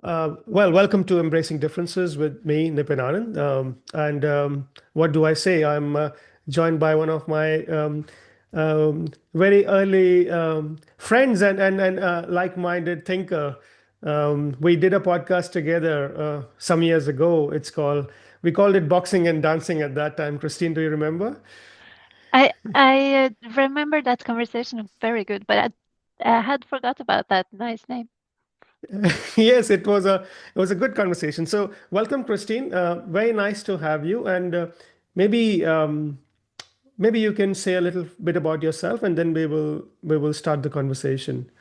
Well, welcome to Embracing Differences with me, Nippin Anand. And what do I say? I'm joined by one of my very early friends and like-minded thinker. We did a podcast together some years ago. We called it Boxing and Dancing at that time. Kristine, do you remember? I remember that conversation very good, but I had forgot about that nice name. Yes, it was a good conversation. So, welcome, Christine. Very nice to have you. And maybe maybe you can say a little bit about yourself, and then we will start the conversation.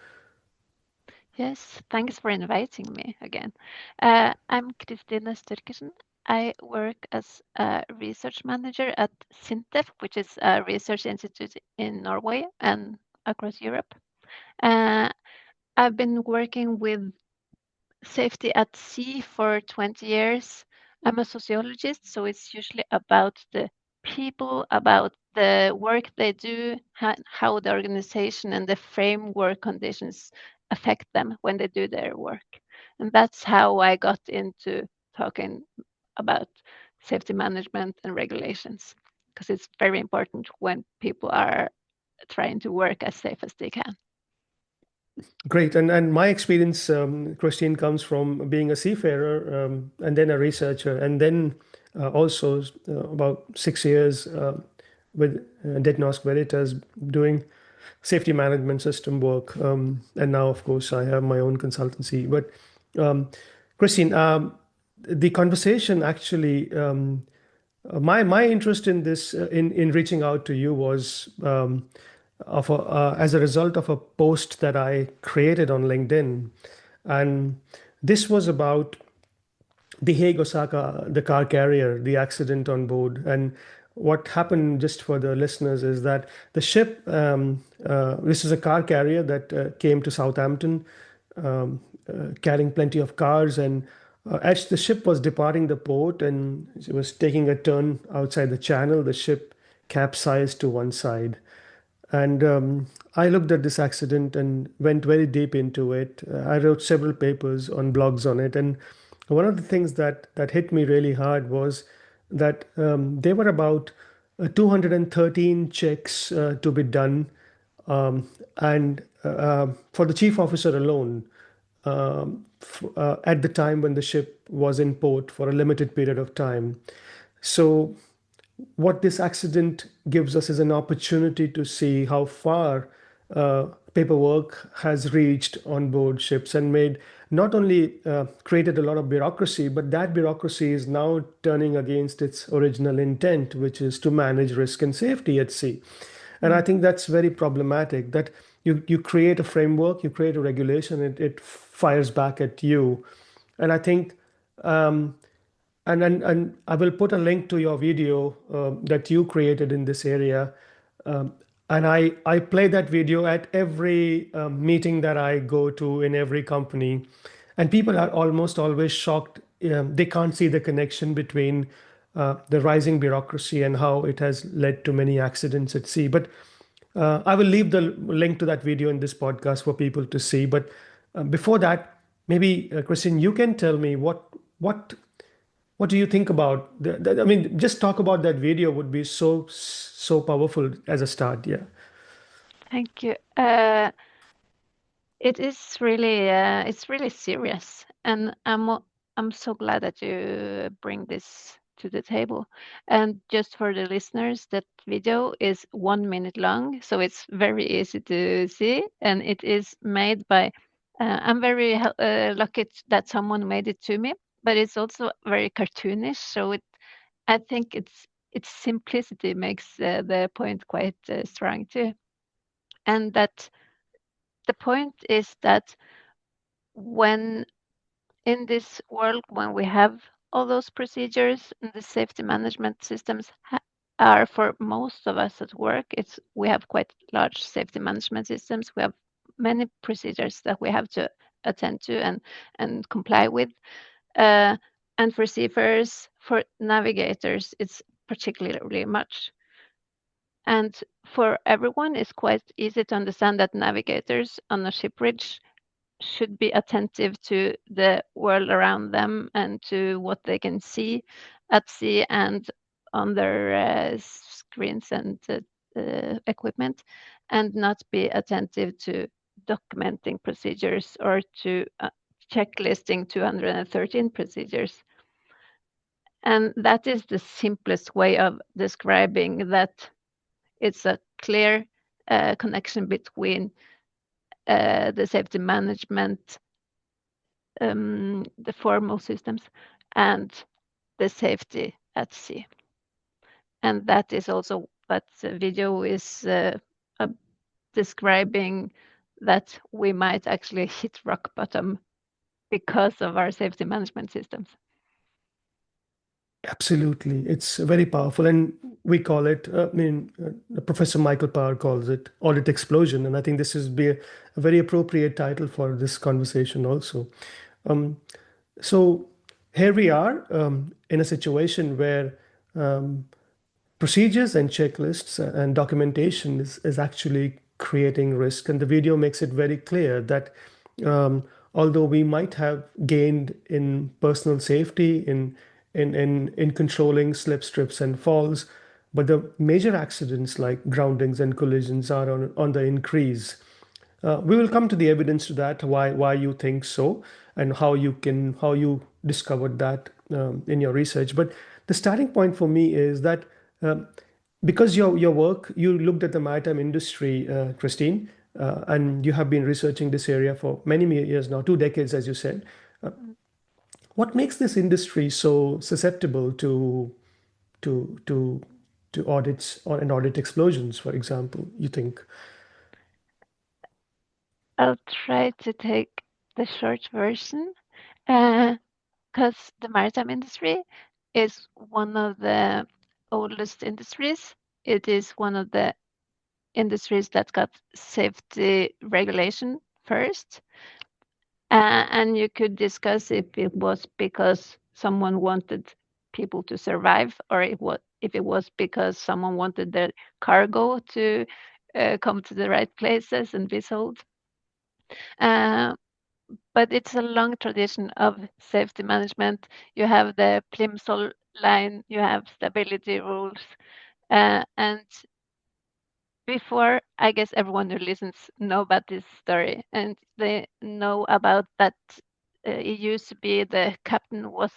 Yes, thanks for inviting me again. I'm Kristine Storkensen. I work as a research manager at SINTEF, which is a research institute in Norway and across Europe. Uh, I've been working with safety at sea for 20 years. I'm a sociologist, so it's usually about the people, about the work they do, how the organization and the framework conditions affect them when they do their work. And that's how I got into talking about safety management and regulations, because it's very important when people are trying to work as safe as they can. Great. And my experience, Christine, comes from being a seafarer and then a researcher, and then also about 6 years with Detnos Veritas doing safety management system work. And now, of course, I have my own consultancy. But um, Christine, the conversation actually, my interest in this, in reaching out to you was as a result of a post that I created on LinkedIn, and this was about the Hague Osaka, the car carrier, the accident on board. And what happened, just for the listeners, is that the ship, this is a car carrier that came to Southampton, carrying plenty of cars. And as the ship was departing the port and it was taking a turn outside the channel, the ship capsized to one side. And I looked at this accident and went very deep into it. I wrote several papers on blogs on it. And one of the things that hit me really hard was that there were about 213 checks to be done. And for the chief officer alone, at the time when the ship was in port for a limited period of time. So what this accident gives us is an opportunity to see how far paperwork has reached on board ships and made not only created a lot of bureaucracy, but that bureaucracy is now turning against its original intent, which is to manage risk and safety at sea. And I think that's very problematic that you create a framework, you create a regulation, it fires back at you. And I think um, and I will put a link to your video that you created in this area. Um, and I play that video at every meeting that I go to in every company. And people are almost always shocked. They can't see the connection between the rising bureaucracy and how it has led to many accidents at sea. But I will leave the link to that video in this podcast for people to see. But before that, maybe Christine, you can tell me what what do you think about I mean, just talk about that video would be so powerful as a start. Yeah. Thank you. It is really it's really serious, and I'm so glad that you bring this to the table. And just for the listeners, that video is 1 minute long, so it's very easy to see, and it is made by. I'm very lucky that someone made it to me, but it's also very cartoonish. So I think its simplicity makes the point quite strong too, and that the point is that when in this world, when we have all those procedures and the safety management systems are for most of us at work, it's we have quite large safety management systems. We have many procedures that we have to attend to and comply with. Uh, and for seafarers, for navigators, it's particularly much. And for everyone, it's quite easy to understand that navigators on a ship bridge should be attentive to the world around them and to what they can see at sea and on their screens and equipment, and not be attentive to documenting procedures or to checklisting 213 procedures. And that is the simplest way of describing that it's a clear connection between the safety management, the formal systems, and the safety at sea. And that is also what the video is describing, that we might actually hit rock bottom because of our safety management systems. Absolutely. It's very powerful. And we call it, Professor Michael Power calls it Audit Explosion. And I think this is be a very appropriate title for this conversation also. So here we are in a situation where procedures and checklists and documentation is actually creating risk. And the video makes it very clear that although we might have gained in personal safety, in controlling slips, trips, and falls, but the major accidents like groundings and collisions are on the increase. We will come to the evidence to that, why you think so, and how you discovered that in your research. But the starting point for me is that because your work, you looked at the maritime industry, Kristine, and you have been researching this area for many years now, 2 decades, as you said. What makes this industry so susceptible to to to audits and audit explosions, for example, you think? I'll try to take the short version, because the maritime industry is one of the oldest industries. It is one of the industries that got safety regulation first. And you could discuss if it was because someone wanted people to survive, or if it was because someone wanted their cargo to come to the right places and be sold. Uh, but it's a long tradition of safety management. You have the plimsoll line, you have stability rules, and before, I guess everyone who listens know about this story, and they know about that. It used to be the captain was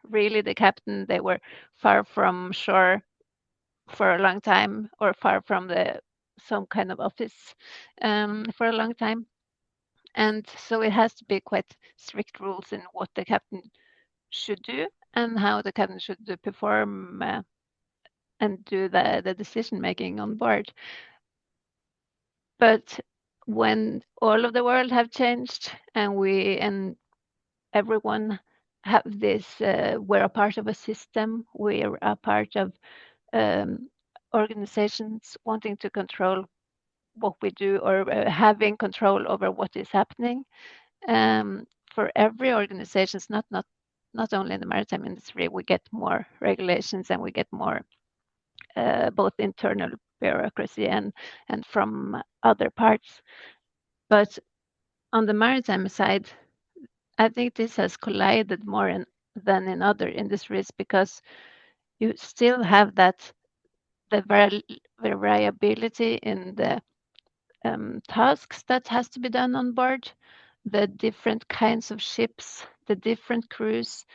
really the captain. They were far from shore for a long time, or far from the some kind of office for a long time. And so it has to be quite strict rules in what the captain should do and how the captain should perform and do the decision making on board. But when all of the world have changed, and we and everyone have this, we're a part of a system, we're a part of um, organizations wanting to control what we do, or having control over what is happening. For every organization, it's not only in the maritime industry, we get more regulations and we get more both internal bureaucracy and from other parts. But on the maritime side, I think this has collided more than in other industries, because you still have the variability in the tasks that has to be done on board, the different kinds of ships, the different crews.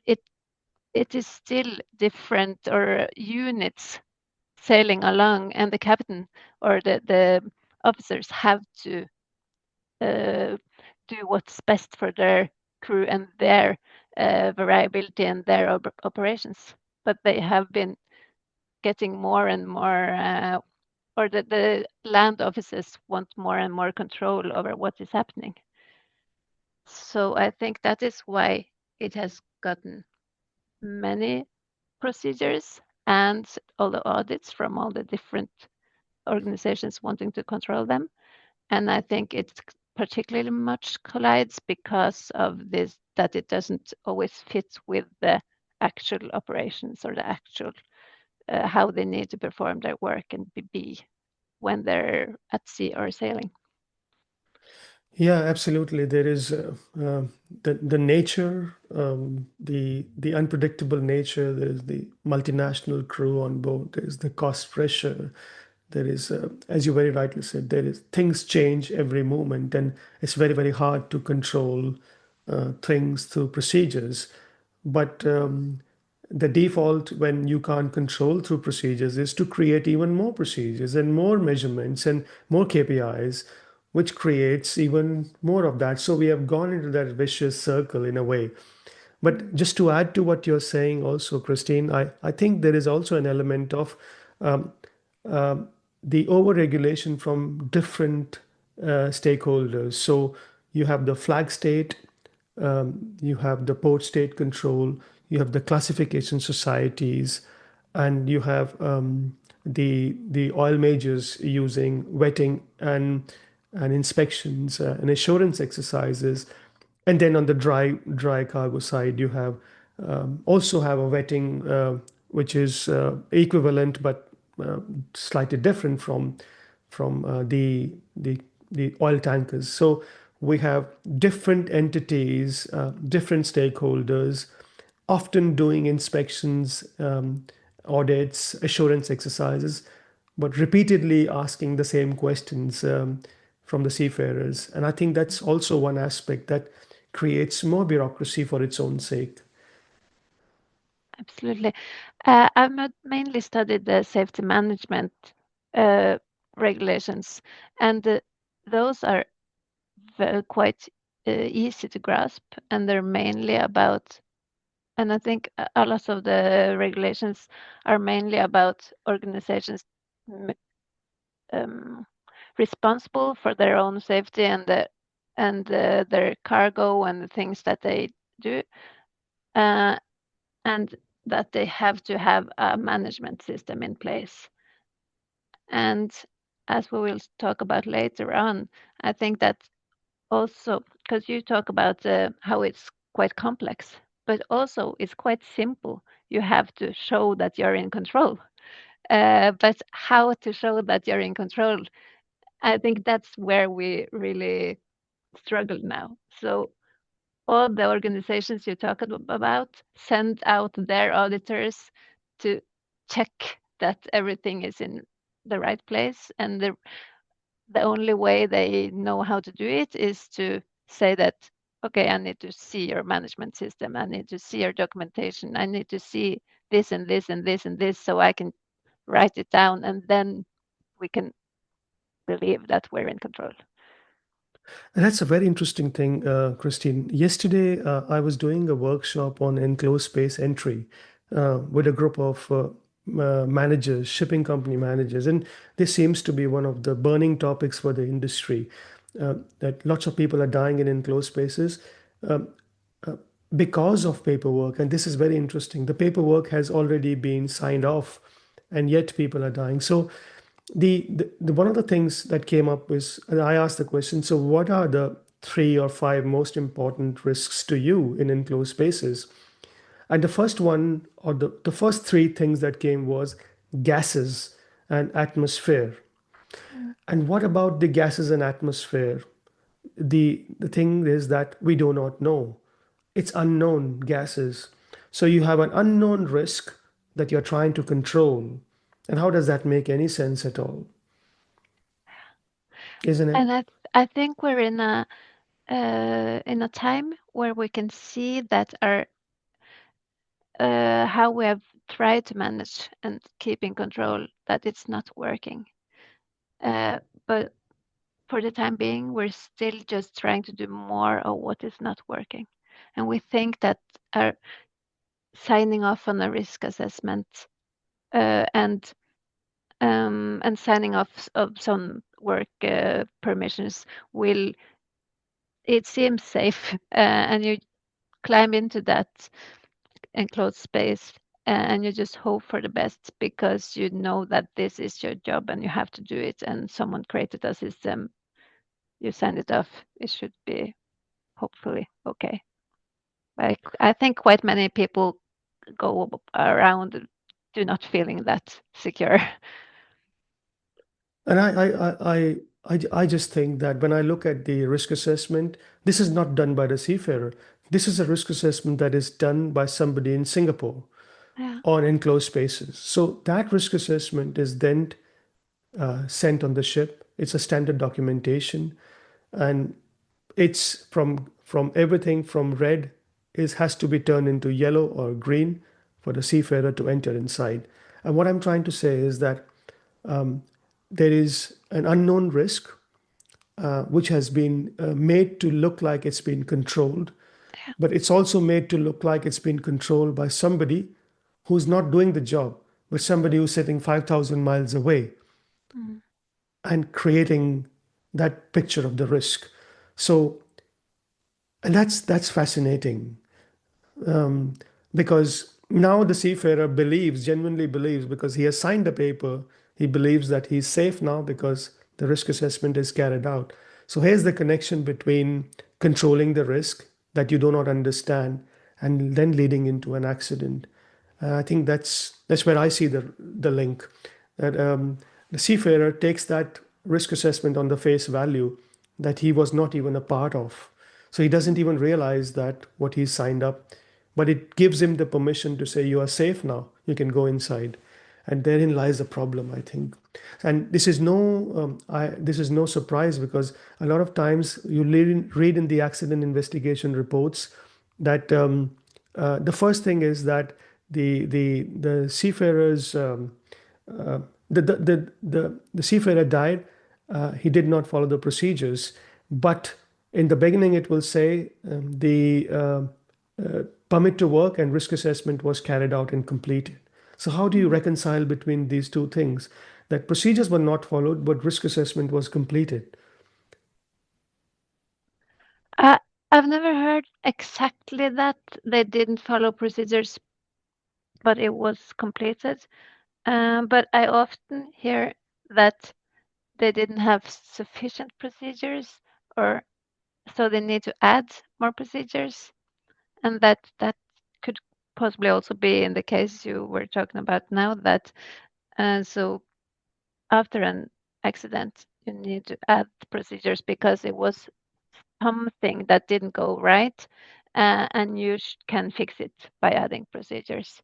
It it is still different, or units sailing along, and the captain or the officers have to uh, do what's best for their crew and their variability and their operations. But they have been getting more and more, or the land officers want more and more control over what is happening. So I think that is why it has gotten many procedures and all the audits from all the different organizations wanting to control them. And I think it particularly much collides because of this, that it doesn't always fit with the actual operations, or the actual how they need to perform their work and be when they're at sea or sailing. Yeah, absolutely. There is the nature, the unpredictable nature. There's the multinational crew on board. There's the cost pressure. There is, as you very rightly said, there is things change every moment, and it's very, very hard to control things through procedures. But the default when you can't control through procedures is to create even more procedures and more measurements and more KPIs, which creates even more of that. So we have gone into that vicious circle in a way. But just to add to what you're saying, also, Christine, I think there is also an element of um, the overregulation from different stakeholders. So you have the flag state, you have the port state control, you have the classification societies, and you have the oil majors using vetting and inspections and assurance exercises. And then on the dry cargo side, you have also have a vetting which is equivalent but slightly different from the oil tankers. So we have different entities, different stakeholders, often doing inspections, audits, assurance exercises, but repeatedly asking the same questions from the seafarers. And I think that's also one aspect that creates more bureaucracy for its own sake. Absolutely. I've mainly studied the safety management uh, regulations, and those are quite easy to grasp, and they're mainly about, and I think a lot of the regulations are mainly about organizations m- um, responsible for their own safety and their cargo and the things that they do. Uh, and that they have to have a management system in place. And as we will talk about later on, I think that also, because you talk about how it's quite complex, but also it's quite simple. You have to show that you're in control. But how to show that you're in control, I think that's where we really struggle now. So all the organizations you talk about send out their auditors to check that everything is in the right place. And the only way they know how to do it is to say that, okay, I need to see your management system. I need to see your documentation. I need to see this and this and this and this so I can write it down. And then we can believe that we're in control. And that's a very interesting thing, Christine. Yesterday, I was doing a workshop on enclosed space entry with a group of managers, shipping company managers, and this seems to be one of the burning topics for the industry. That lots of people are dying in enclosed spaces because of paperwork, and this is very interesting. The paperwork has already been signed off, and yet people are dying. So the one of the things that came up was, and I asked the question, so what are the three or five most important risks to you in enclosed spaces? And the first one, or the first three things that came was gases and atmosphere. Mm. And what about the gases and atmosphere? The thing is that we do not know. It's unknown gases. So you have an unknown risk that you're trying to control. And how does that make any sense at all? Isn't it? And I think we're in a time where we can see that our how we have tried to manage and keep in control that it's not working. But for the time being, we're still just trying to do more of what is not working, and we think that our signing off on a risk assessment and signing off of some work permissions will, it seems safe, and you climb into that enclosed space and you just hope for the best because you know that this is your job and you have to do it, and someone created a system, you send it off, it should be hopefully okay. Like, I think quite many people go around do not feeling that secure. And I just think that when I look at the risk assessment, this is not done by the seafarer. This is a risk assessment that is done by somebody in Singapore Yeah. on enclosed spaces. So that risk assessment is then sent on the ship. It's a standard documentation, and it's from everything from red is has to be turned into yellow or green for the seafarer to enter inside. And what I'm trying to say is that there is an unknown risk which has been made to look like it's been controlled, Yeah. but it's also made to look like it's been controlled by somebody who's not doing the job, but somebody who's sitting 5,000 miles away Mm. and creating that picture of the risk. So, and that's fascinating because now the seafarer believes, genuinely believes, because he has signed a paper, he believes that he's safe now because the risk assessment is carried out. So here's the connection between controlling the risk that you do not understand and then leading into an accident. I think that's where I see the link. That the seafarer takes that risk assessment on the face value that he was not even a part of. So he doesn't even realize that what he's signed up, but it gives him the permission to say, you are safe now, you can go inside. And therein lies the problem, I think. And this is no surprise because a lot of times you read in the accident investigation reports that the first thing is that the seafarers the seafarer died. He did not follow the procedures, but in the beginning it will say the permit to work and risk assessment was carried out and completed. So how do you Mm. reconcile between these two things? That procedures were not followed, but risk assessment was completed. Uh, I've never heard exactly that they didn't follow procedures, but it was completed. But I often hear that they didn't have sufficient procedures, or so they need to add more procedures, and that could possibly also be in the case you were talking about now. That so after an accident, you need to add procedures because it was something that didn't go right, and you can fix it by adding procedures.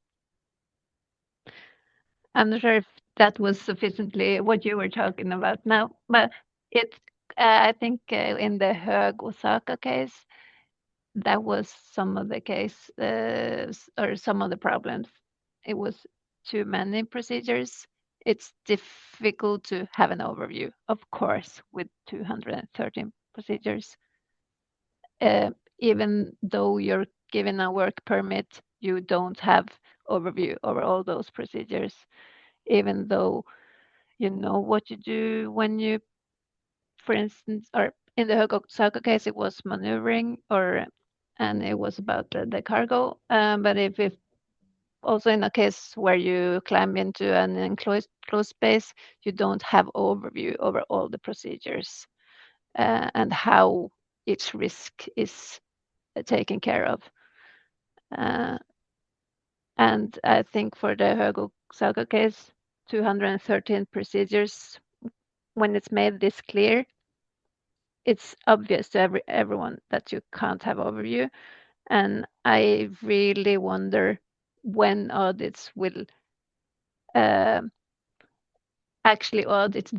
I'm not sure if that was sufficiently what you were talking about now, but it's, I think, in the Hög Osaka case, that was some of the case, or some of the problems. It was too many procedures. It's difficult to have an overview, of course, with 213 procedures. Even though you're given a work permit, you don't have overview over all those procedures, even though you know what you do when you, for instance, or in the Hokusaka case, it was maneuvering, or and it was about the cargo. But if also in a case where you climb into an enclosed closed space, you don't have overview over all the procedures, and how each risk is taken care of. Uh, and I think for the Hokusaka case, 213 procedures, when it's made this clear, it's obvious to everyone that you can't have overview. And I really wonder when audits will uh, actually audit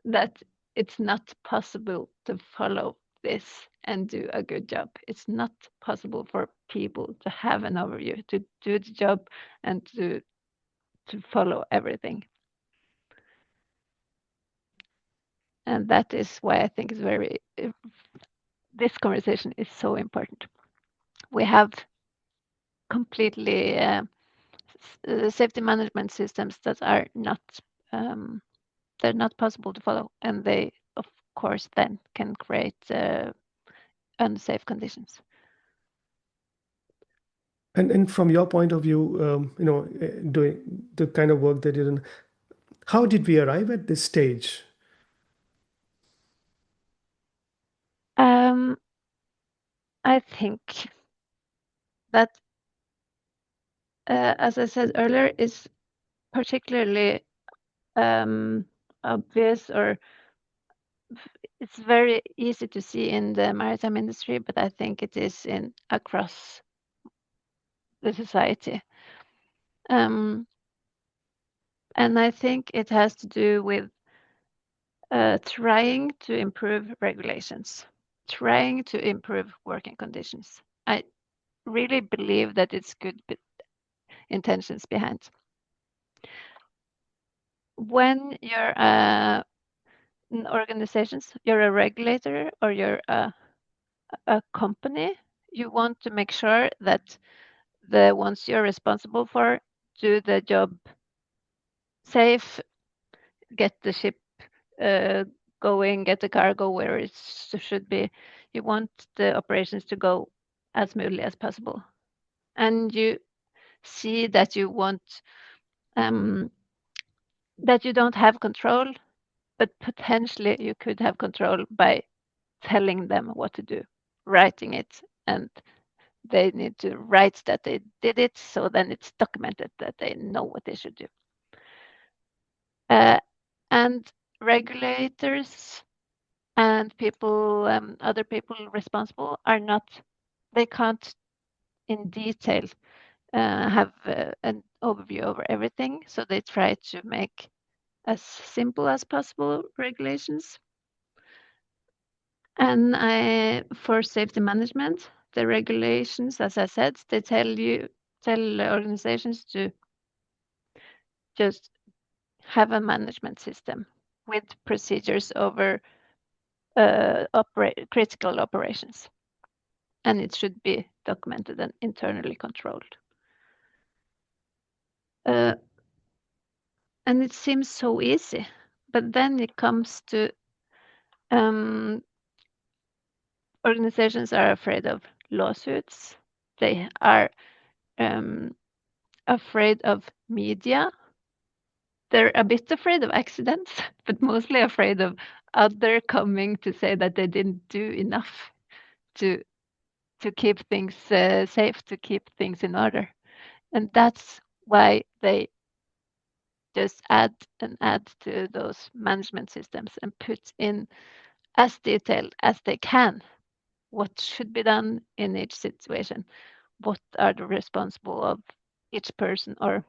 that it's not possible to follow this and do a good job. It's not possible for people to have an overview, to do the job, and to follow everything. And that is why I think it's very this conversation is so important. We have completely safety management systems that are not um, they're not possible to follow, and they of course then can create unsafe conditions. And from your point of view, doing the kind of work that you did, how did we arrive at this stage? um, I think that as I said earlier, is particularly obvious, or it's very easy to see in the maritime industry, but I think it is in across the society. Um, and I think it has to do with trying to improve regulations, trying to improve working conditions. I really believe that it's good intentions behind. When you're an organizations, you're a regulator or you're a company, you want to make sure that the ones you're responsible for do the job safe, get the ship uh, going, get the cargo where it should be. You want the operations to go as smoothly as possible. And you see that you want um, that you don't have control, but potentially you could have control by telling them what to do, writing it, and they need to write that they did it, so then it's documented that they know what they should do. Uh, and regulators and people, other people responsible are not, they can't in detail have an overview over everything. So they try to make as simple as possible regulations. And for safety management, the regulations, as I said, they tell organizations to just have a management system with procedures over critical operations, and it should be documented and internally controlled. Uh, and it seems so easy, but then it comes to um, organizations are afraid of lawsuits. They are um, afraid of media. They're a bit afraid of accidents, but mostly afraid of other coming to say that they didn't do enough to to keep things safe, to keep things in order. And that's why they just add and add to those management systems and put in as detailed as they can what should be done in each situation, what are the responsible of each person or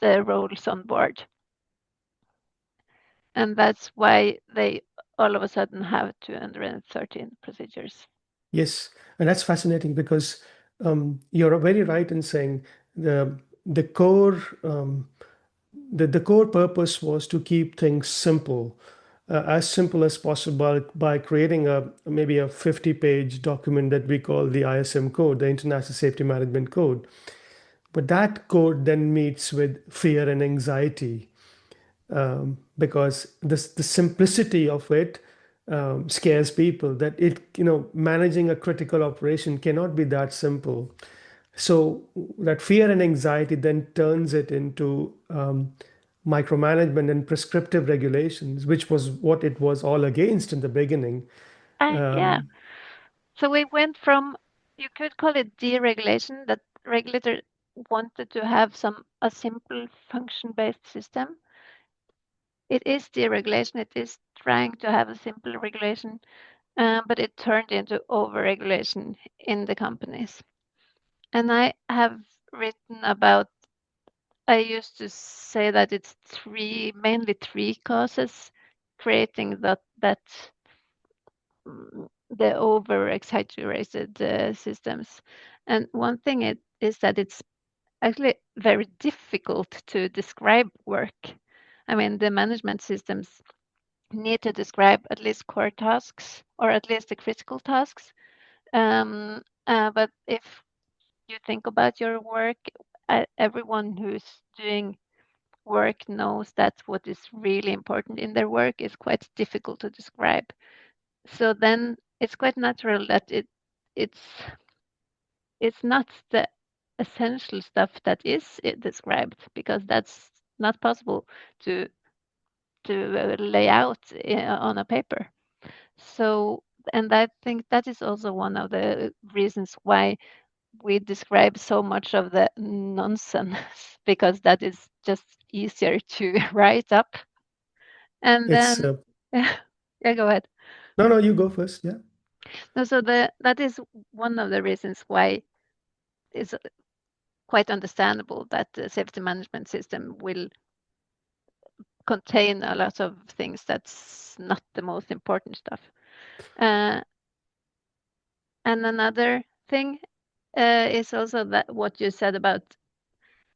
the roles on board. And that's why they all of a sudden have 213 procedures. Yes, and that's fascinating because you're very right in saying the the core the core purpose was to keep things as simple as possible by creating a maybe a 50-page document that we call the ISM code, the International Safety Management Code. But that code then meets with fear and anxiety because the simplicity of it scares people that managing a critical operation cannot be that simple. So that fear and anxiety then turns it into micromanagement and prescriptive regulations, which was what it was all against in the beginning. Yeah. So we went from, you could call it deregulation, that regulator wanted to have a simple function-based system. It is deregulation. It is trying to have a simple regulation, but it turned into over-regulation in the companies. And I have written about, I used to say that it's mainly three causes creating the over exaggerated systems. And one thing is that it's actually very difficult to describe work. I mean, the management systems need to describe at least core tasks or at least the critical tasks. But if you think about your work, everyone who's doing work knows that what is really important in their work is quite difficult to describe. So then it's quite natural that it's it's not the essential stuff that is described, because that's not possible to lay out on a paper. So, and I think that is also one of the reasons why we describe so much of the nonsense, because that is just easier to write up. And It's then, Yeah, go ahead. No, no, you go first. Yeah. No, so that is one of the reasons why it's quite understandable that the safety management system will contain a lot of things that's not the most important stuff. Uh, and another thing is also that what you said about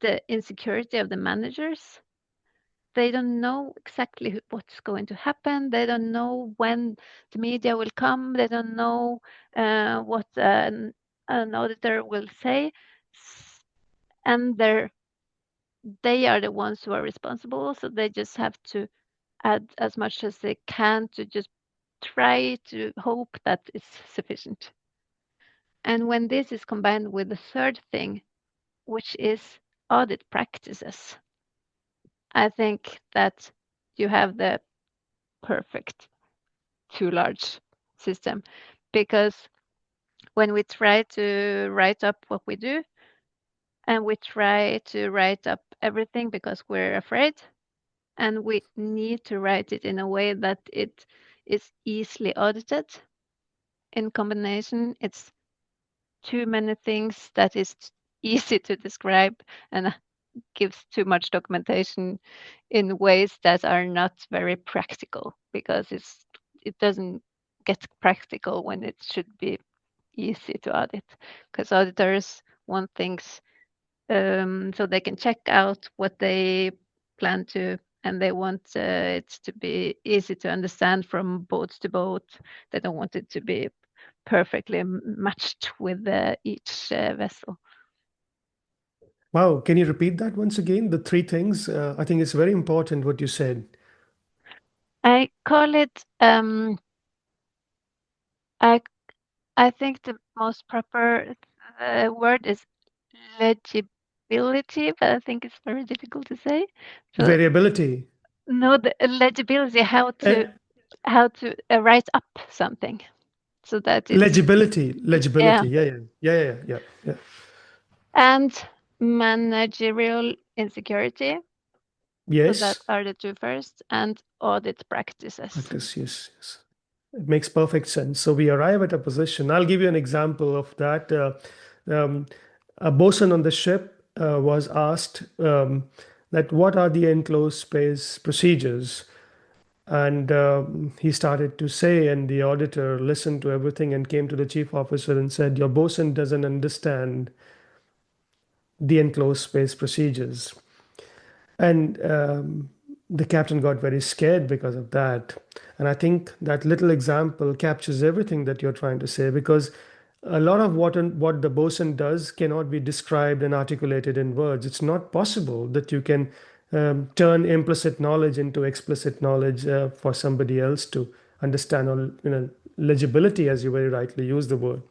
the insecurity of the managers. They don't know exactly what's going to happen. They don't know when the media will come. They don't know what an auditor will say. And they are the ones who are responsible. So they just have to add as much as they can to just try to hope that it's sufficient. And when this is combined with the third thing, which is audit practices, I think that you have the perfect too large system, because when we try to write up what we do and we try to write up everything because we're afraid, and we need to write it in a way that it is easily audited, in combination it's too many things that is easy to describe and gives too much documentation in ways that are not very practical, because it doesn't get practical when it should be easy to audit, because auditors want things so they can check out what they plan to, and they want it to be easy to understand from boat to boat. They don't want it to be perfectly matched with each vessel. Wow. Can you repeat that once again? The three things. I think it's very important what you said. I call it I I think the most proper word is legibility, but I think it's very difficult to say. So Variability. no, the legibility, Eh, how to write up something so that it's legibility. yeah, Legibility. Yeah, yeah, yeah, yeah, yeah, yeah. and managerial insecurity. So that Yes. are the two first, and audit practices. Practice. Yes, yes. It makes perfect sense. So we arrive at a position. I'll give you an example of that. Um, a bosun on the ship was asked that what are the enclosed space procedures, and he started to say, and the auditor listened to everything and came to the chief officer and said, "Your bosun doesn't understand the enclosed space procedures." And the captain got very scared because of that. And I think that little example captures everything that you're trying to say, because a lot of what the bosun does cannot be described and articulated in words. It's not possible that you can turn implicit knowledge into explicit knowledge for somebody else to understand, or legibility, as you very rightly use the word,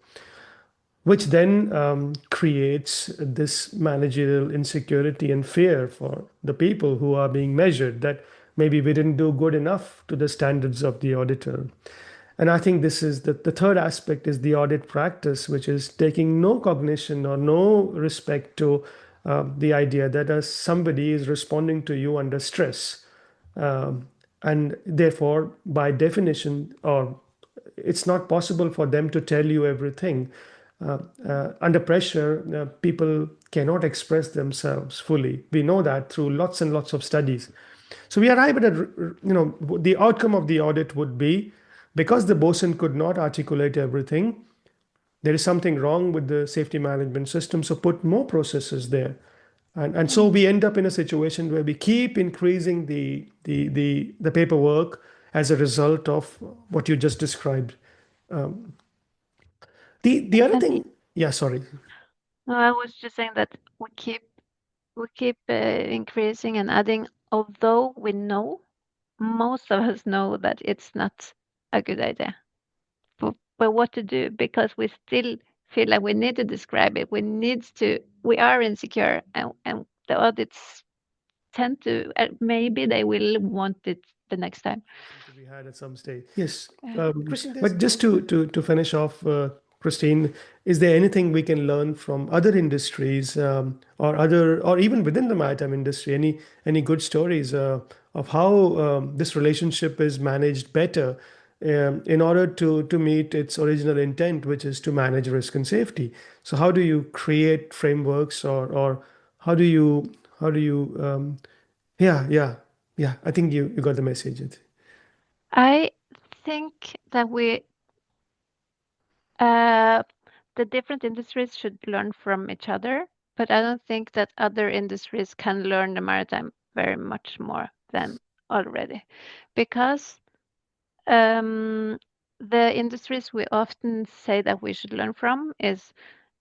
which then creates this managerial insecurity and fear for the people who are being measured, that maybe we didn't do good enough to the standards of the auditor. And I think this is the third aspect is the audit practice, which is taking no cognition or no respect to the idea that somebody is responding to you under stress. And therefore, by definition, or it's not possible for them to tell you everything. Under pressure, people cannot express themselves fully. We know that through lots and lots of studies. So we arrive at the outcome of the audit would be, because the bosun could not articulate everything, there is something wrong with the safety management system. So put more processes there. And so Mm. we end up in a situation where we keep increasing the paperwork as a result of what you just described. The other And thing, yeah, sorry. no, I was just saying that we keep increasing and adding, although we know, most of us know that it's not a good idea. But what to do? Because we still feel like we need to describe it. We are insecure, and the audits tend to, maybe they will want it the next time. To be had at some stage. Yes. Yeah. But just to finish off, Kristine, is there anything we can learn from other industries, or even within the maritime industry? Any good stories of how this relationship is managed better? in order to meet its original intent, which is to manage risk and safety. So how do you create frameworks, or how do you yeah, yeah, yeah. I think you got the message. I think that uh, the different industries should learn from each other, but I don't think that other industries can learn the maritime very much more than already, because um, the industries we often say that we should learn from is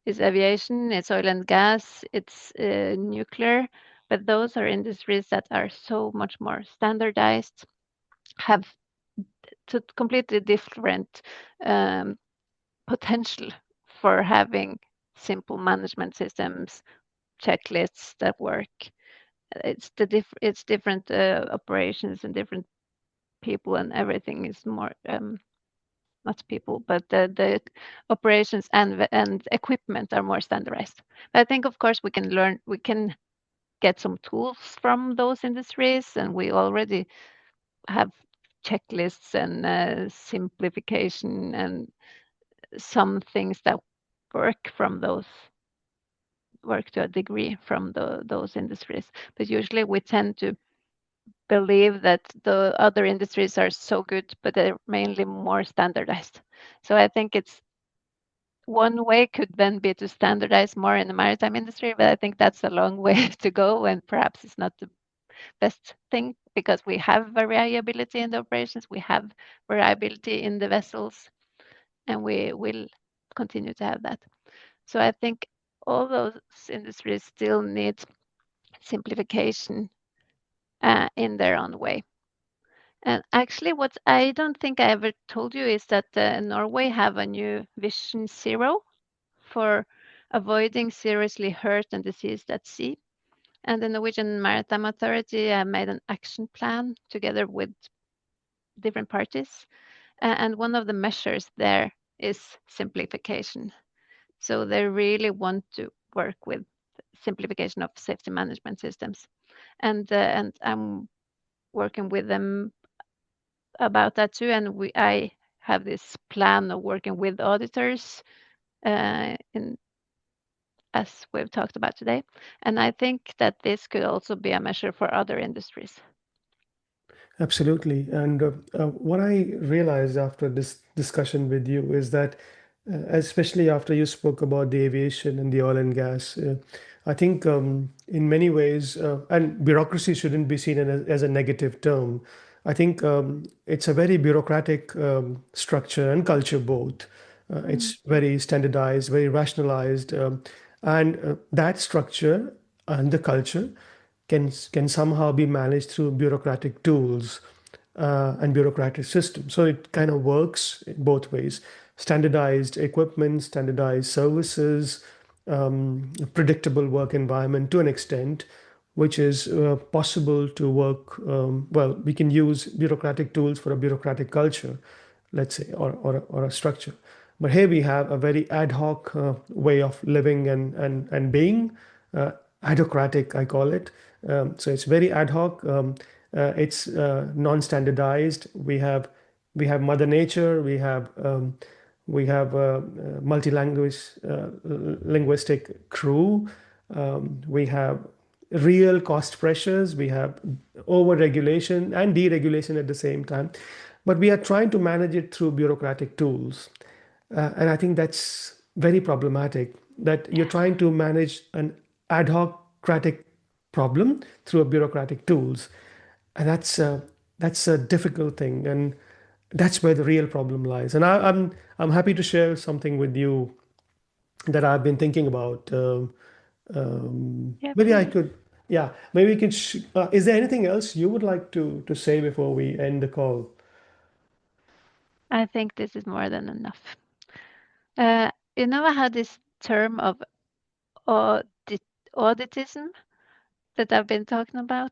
aviation, it's oil and gas, it's nuclear, but those are industries that are so much more standardized, have completely different um, potential for having simple management systems, checklists that work. It's different operations and different people, and everything is more not people, but the operations and equipment are more standardized. But I think, of course, we can get some tools from those industries, and we already have checklists and simplification and some things that work to a degree from those industries. But usually we tend to believe that the other industries are so good, but they're mainly more standardized. So I think it's one way could then be to standardize more in the maritime industry, but I think that's a long way to go, and perhaps it's not the best thing, because we have variability in the operations, we have variability in the vessels, and we will continue to have that. So I think all those industries still need simplification in their own way. And actually, what I don't think I ever told you is that Norway have a new Vision Zero for avoiding seriously hurt and diseased at sea. And the Norwegian Maritime Authority made an action plan together with different parties. And one of the measures there is simplification. So they really want to work with simplification of safety management systems. And I'm working with them about that too. And I have this plan of working with auditors in as we've talked about today. And I think that this could also be a measure for other industries. Absolutely. And what I realized after this discussion with you is that, especially after you spoke about the aviation and the oil and gas, I think in many ways, and bureaucracy shouldn't be seen as a negative term. I think it's a very bureaucratic structure and culture both. Mm. It's very standardized, very rationalized, and that structure and the culture can somehow be managed through bureaucratic tools and bureaucratic systems. So it kind of works both ways. Standardized equipment, standardized services, predictable work environment to an extent, which is possible to work. Well, we can use bureaucratic tools for a bureaucratic culture, let's say, or a structure. But here we have a very ad hoc way of living and being, uh, adhocratic, I call it. So it's very ad hoc. It's non-standardized. We have Mother Nature. We have linguistic crew. We have real cost pressures. We have over-regulation and deregulation at the same time. But we are trying to manage it through bureaucratic tools. And I think that's very problematic, that you're trying to manage an ad hocratic problem through a bureaucratic tools. And that's a difficult thing. And that's where the real problem lies. And I'm happy to share something with you that I've been thinking about. Yeah, Maybe I please. could, yeah, maybe we could. Is there anything else you would like to say before we end the call? I think this is more than enough. Uh, I had this term of audit, auditism that I've been talking about.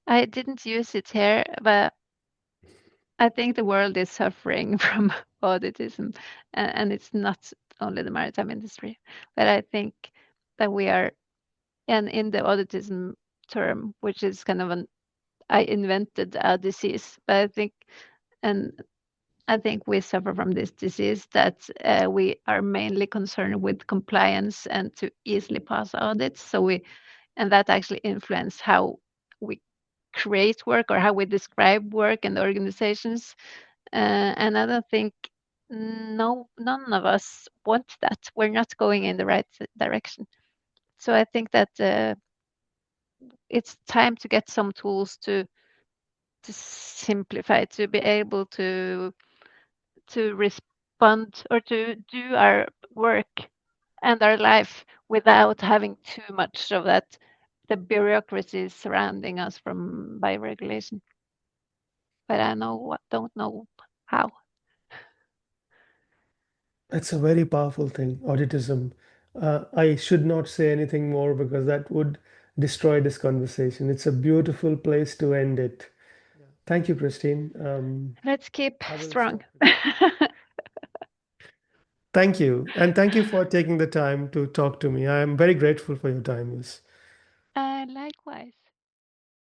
I didn't use it here, but I think the world is suffering from auditism, and it's not only the maritime industry. But I think that we are, and in the auditism term, which is kind of I invented a disease, but I think, and I think we suffer from this disease that we are mainly concerned with compliance and to easily pass audits. And that actually influence how we create work or how we describe work and organizations. And I don't think none of us want that. We're not going in the right direction. So I think that it's time to get some tools to simplify, to be able to respond or to do our work and our life without having too much of that the bureaucracy surrounding us from by regulation. But don't know how. That's a very powerful thing, auditism. I should not say anything more because that would destroy this conversation. It's a beautiful place to end it. Thank you, Christine. Let's keep I will strong. stop it. Thank you. And thank you for taking the time to talk to me. I am very grateful for your time. Yes. Likewise.